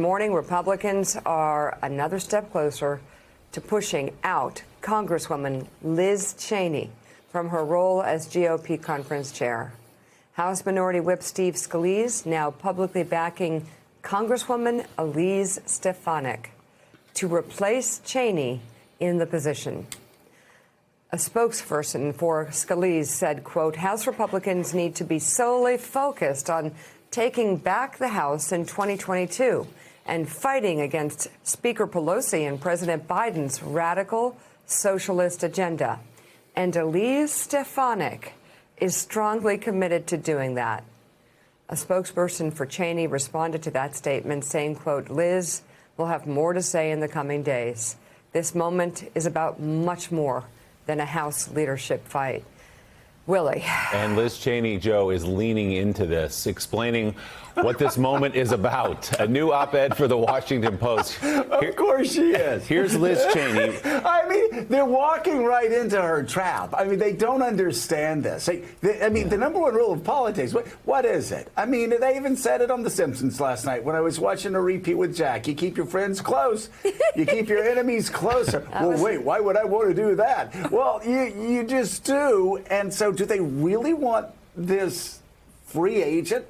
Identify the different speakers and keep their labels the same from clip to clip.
Speaker 1: morning, Republicans are another step closer to pushing out Congresswoman Liz Cheney from her role as GOP conference chair. House Minority Whip Steve Scalise now publicly backing Congresswoman Elise Stefanik to replace Cheney in the position. A spokesperson for Scalise said, quote, House Republicans need to be solely focused on taking back the House in 2022 and fighting against Speaker Pelosi and President Biden's radical socialist agenda. And Elise Stefanik is strongly committed to doing that. A spokesperson for Cheney responded to that statement saying, quote, Liz will have more to say in the coming days. This moment is about much more than a House leadership fight. Willie.
Speaker 2: And Liz Cheney, Joe, is leaning into this, explaining what this moment is about. A new op-ed for the Washington Post.
Speaker 3: Of course she is.
Speaker 2: Here's Liz Cheney.
Speaker 3: I mean, they're walking right into her trap. I mean, they don't understand this. The number one rule of politics, what is it? I mean, they even said it on The Simpsons last night when I was watching a repeat with Jack. You keep your friends close. You keep your enemies closer. Well, wait, why would I want to do that? Well, you just do. And so do they really want this free agent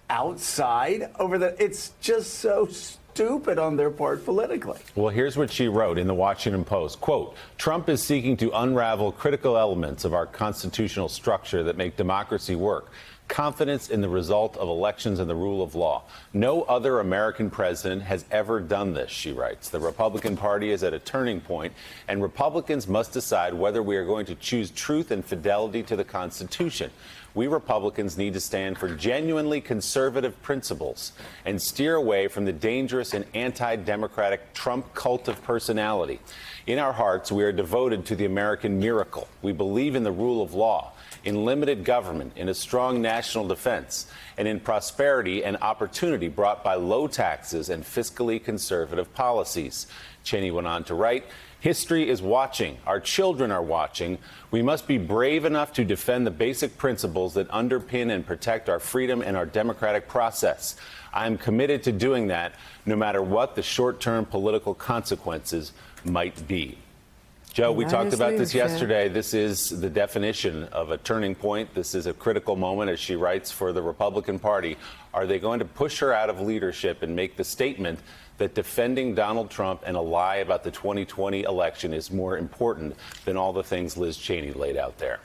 Speaker 3: outside over the? It's just so stupid on their part politically.
Speaker 2: Well, here's what she wrote in the Washington Post. Quote, Trump is seeking to unravel critical elements of our constitutional structure that make democracy work. Confidence in the result of elections and the rule of law. No other American president has ever done this, she writes. The Republican Party is at a turning point, and Republicans must decide whether we are going to choose truth and fidelity to the Constitution. We Republicans need to stand for genuinely conservative principles and steer away from the dangerous and anti-democratic Trump cult of personality. In our hearts, we are devoted to the American miracle. We believe in the rule of law, in limited government, in a strong national defense, and in prosperity and opportunity brought by low taxes and fiscally conservative policies. Cheney went on to write, history is watching. Our children are watching. We must be brave enough to defend the basic principles that underpin and protect our freedom and our democratic process. I am committed to doing that no matter what the short-term political consequences might be. Joe, we talked about this yesterday. This is the definition of a turning point. This is a critical moment, as she writes, for the Republican Party. Are they going to push her out of leadership and make the statement that defending Donald Trump and a lie about the 2020 election is more important than all the things Liz Cheney laid out there?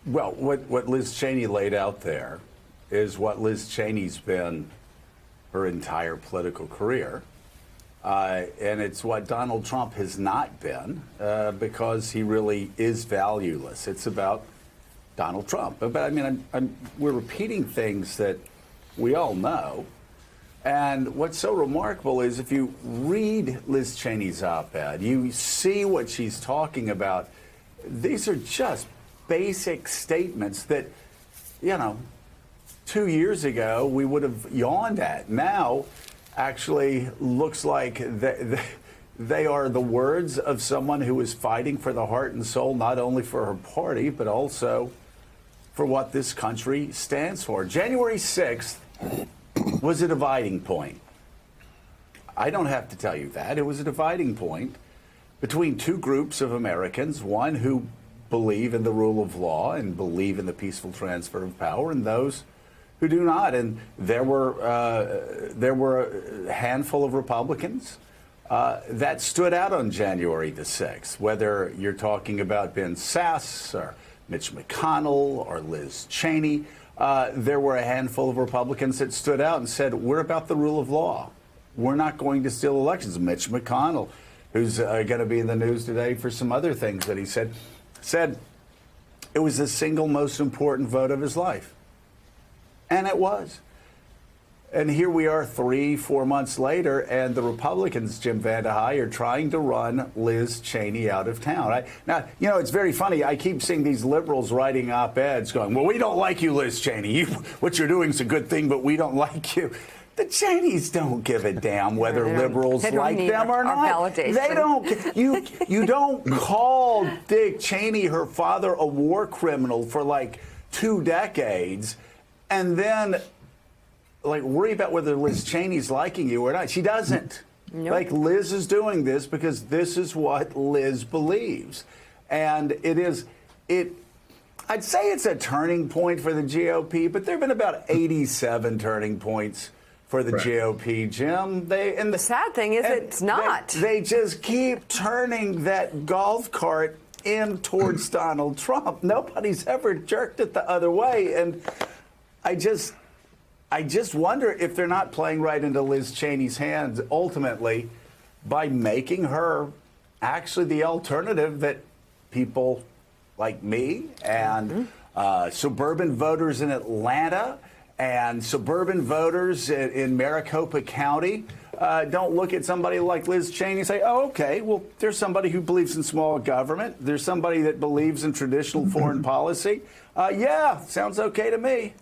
Speaker 3: Well, what Liz Cheney laid out there is what Liz Cheney's been her entire political career. And it's what Donald Trump has not been because he really is valueless. It's about Donald Trump. But I mean, we're repeating things that we all know. And what's so remarkable is if you read Liz Cheney's op-ed, you see what she's talking about. These are just basic statements that, 2 years ago we would have yawned at. Now, actually looks like they are the words of someone who is fighting for the heart and soul, not only for her party, but also for what this country stands for. January 6th was a dividing point. I don't have to tell you that. It was a dividing point between two groups of Americans, one who believe in the rule of law and believe in the peaceful transfer of power, and those who do not. And there were a handful of Republicans that stood out on January the 6th, whether you're talking about Ben Sasse or Mitch McConnell or Liz Cheney. There were a handful of Republicans that stood out and said, we're about the rule of law. We're not going to steal elections. Mitch McConnell, who's going to be in the news today for some other things that he said it was the single most important vote of his life. And it was. And here we are 3-4 months later, and the Republicans, Jim VandeHei, are trying to run Liz Cheney out of town. Now, it's very funny. I keep seeing these liberals writing op-eds going, well, we don't like you, Liz Cheney. What you're doing is a good thing, but we don't like you. The Cheneys don't give a damn whether liberals like them or not. They don't. You don't call Dick Cheney, her father, a war criminal for like 2 decades, and then like worry about whether Liz Cheney's liking you or not. She doesn't.
Speaker 1: Nope.
Speaker 3: Like Liz is doing this because this is what Liz believes. And I'd say it's a turning point for the GOP, but there have been about 87 turning points for the GOP, Jim.
Speaker 1: The sad thing is it's not.
Speaker 3: They just keep turning that golf cart in towards Donald Trump. Nobody's ever jerked it the other way. And I just wonder if they're not playing right into Liz Cheney's hands ultimately by making her actually the alternative that people like me and suburban voters in Atlanta and suburban voters in Maricopa County don't look at somebody like Liz Cheney and say, oh, okay, well, there's somebody who believes in small government. There's somebody that believes in traditional foreign policy. Yeah, sounds okay to me.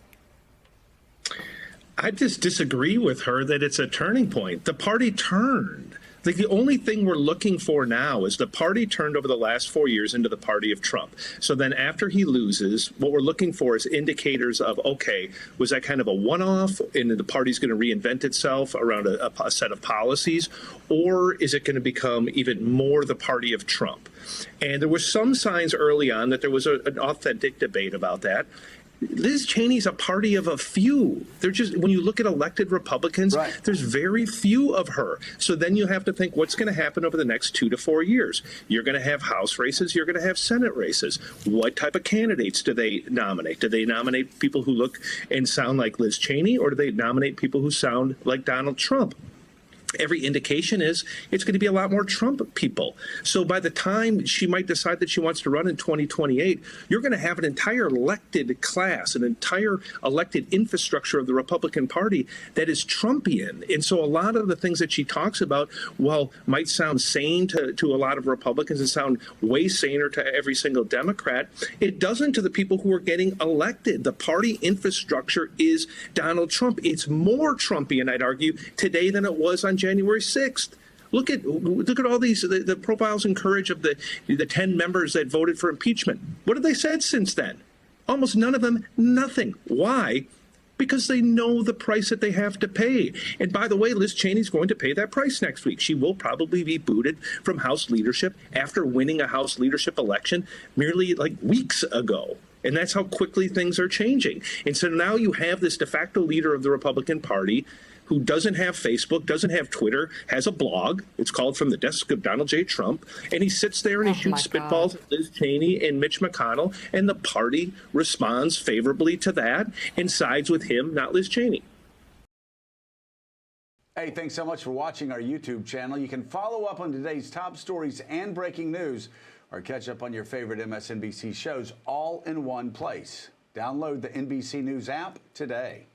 Speaker 4: I just disagree with her that it's a turning point. The party turned. Like the only thing we're looking for now is the party turned over the last 4 years into the party of Trump. So then after he loses, what we're looking for is indicators of, okay, was that kind of a one-off and the party's going to reinvent itself around a set of policies, or is it going to become even more the party of Trump? And there were some signs early on that there was an authentic debate about that. Liz Cheney's a party of a few. They're just, when you look at elected Republicans, there's very few of her. So then you have to think what's going to happen over the next 2 to 4 years. You're going to have House races. You're going to have Senate races. What type of candidates do they nominate? Do they nominate people who look and sound like Liz Cheney, or do they nominate people who sound like Donald Trump? Every indication is it's going to be a lot more Trump people. So by the time she might decide that she wants to run in 2028, you're going to have an entire elected class, an entire elected infrastructure of the Republican Party that is Trumpian. And so a lot of the things that she talks about, well, might sound sane to a lot of Republicans and sound way saner to every single Democrat. It doesn't to the people who are getting elected. The party infrastructure is Donald Trump. It's more Trumpian, I'd argue, today than it was on January 6th. Look at all these the profiles and courage of the 10 members that voted for impeachment. What have they said since then? Almost none of them, nothing. Why? Because they know the price that they have to pay. And by the way, Liz Cheney's going to pay that price next week. She will probably be booted from House leadership after winning a House leadership election merely like weeks ago. And that's how quickly things are changing. And so now you have this de facto leader of the Republican Party who doesn't have Facebook, doesn't have Twitter, has a blog. It's called From the Desk of Donald J. Trump. And he sits there and he shoots spitballs at Liz Cheney and Mitch McConnell. And the party responds favorably to that and sides with him, not Liz Cheney.
Speaker 3: Hey, thanks so much for watching our YouTube channel. You can follow up on today's top stories and breaking news, or catch up on your favorite MSNBC shows all in one place. Download the NBC News app today.